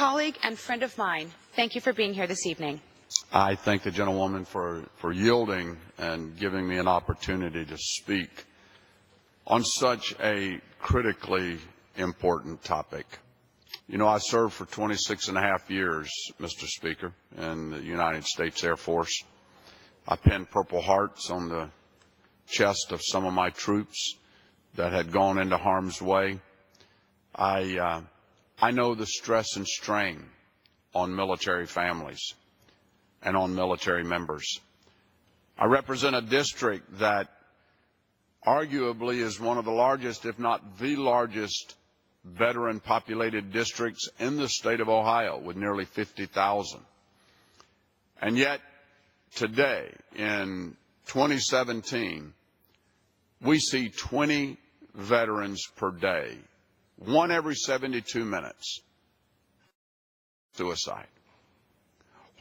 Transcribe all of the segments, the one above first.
colleague and friend of mine, thank you for being here this evening. I thank the gentlewoman for yielding and giving me an opportunity to speak on such a critically important topic. You know, I served for 26 and a half years, Mr. Speaker, in the United States Air Force. I pinned Purple Hearts on the chest of some of my troops that had gone into harm's way. I know the stress and strain on military families and on military members. I represent a district that arguably is one of the largest, if not the largest, veteran-populated districts in the state of Ohio, with nearly 50,000. And yet, today, in 2017, we see 20 veterans per day, one every 72 minutes, suicide.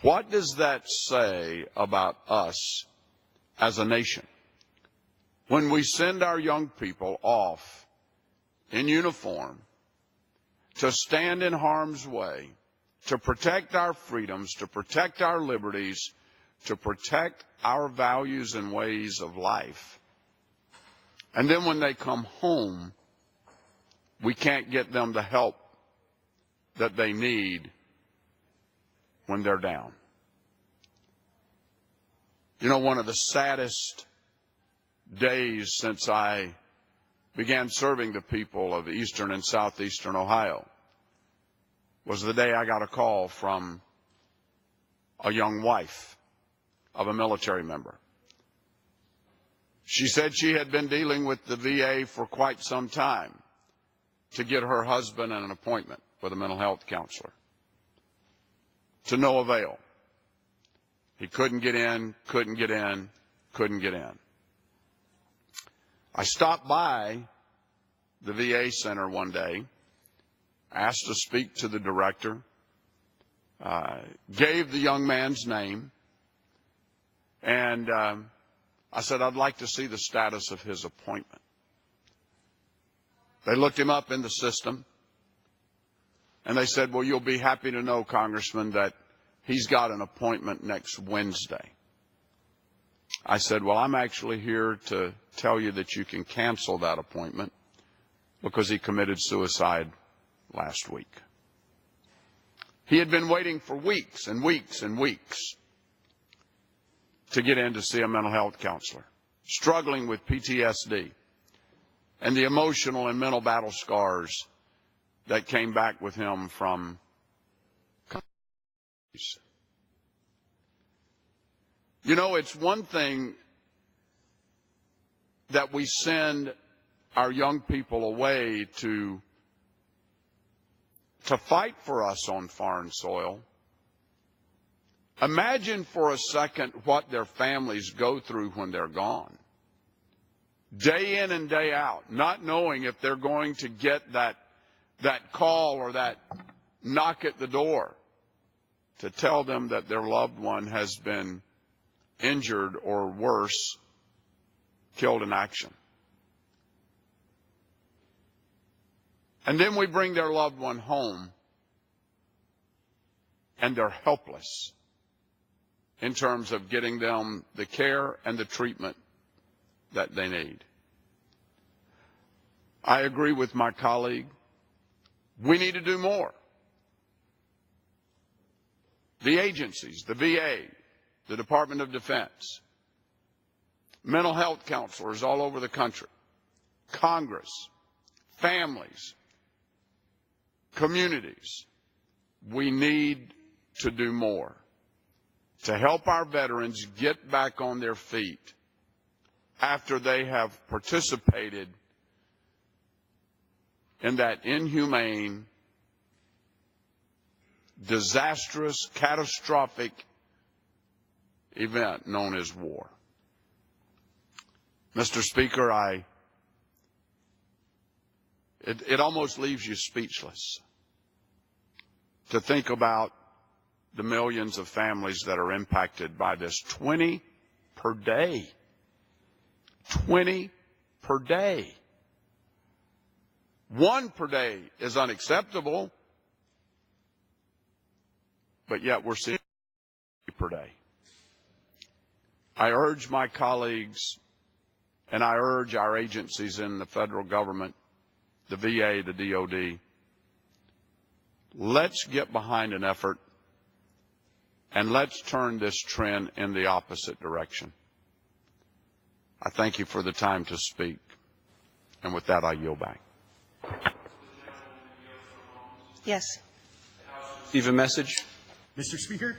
What does that say about us as a nation when we send our young people off in uniform to stand in harm's way, to protect our freedoms, to protect our liberties, to protect our values and ways of life? And then when they come home, we can't get them the help that they need when they're down. You know, one of the saddest days since I began serving the people of eastern and southeastern Ohio was the day I got a call from a young wife of a military member. She said she had been dealing with the VA for quite some time to get her husband an appointment with a mental health counselor. To no avail. He couldn't get in, couldn't get in, couldn't get in. I stopped by the VA center one day, asked to speak to the director, gave the young man's name, and I said, I'd like to see the status of his appointment. They looked him up in the system, and they said, well, you'll be happy to know, Congressman, that he's got an appointment next Wednesday. I said, well, I'm actually here to tell you that you can cancel that appointment because he committed suicide last week. He had been waiting for weeks and weeks and weeks to get in to see a mental health counselor, struggling with PTSD and the emotional and mental battle scars that came back with him from countries. You know, it's one thing that we send our young people away to fight for us on foreign soil. Imagine for a second what their families go through when they're gone. Day in and day out, not knowing if they're going to get that call or that knock at the door to tell them that their loved one has been injured or worse, killed in action. And then we bring their loved one home and they're helpless in terms of getting them the care and the treatment that they need. I agree with my colleague. We need to do more. The agencies, the VA, the Department of Defense, mental health counselors all over the country, Congress, families, communities, we need to do more to help our veterans get back on their feet after they have participated in that inhumane, disastrous, catastrophic event known as war. Mr. Speaker, it almost leaves you speechless to think about the millions of families that are impacted by this. 20 per day. 20 per day. 1 per day is unacceptable. but yet we're seeing per day. I urge my colleagues, and I urge our agencies in the federal government, the VA, the DOD, let's get behind an effort and let's turn this trend in the opposite direction. I thank you for the time to speak, and with that I yield back. Yes. Receive a message. Mr. Speaker,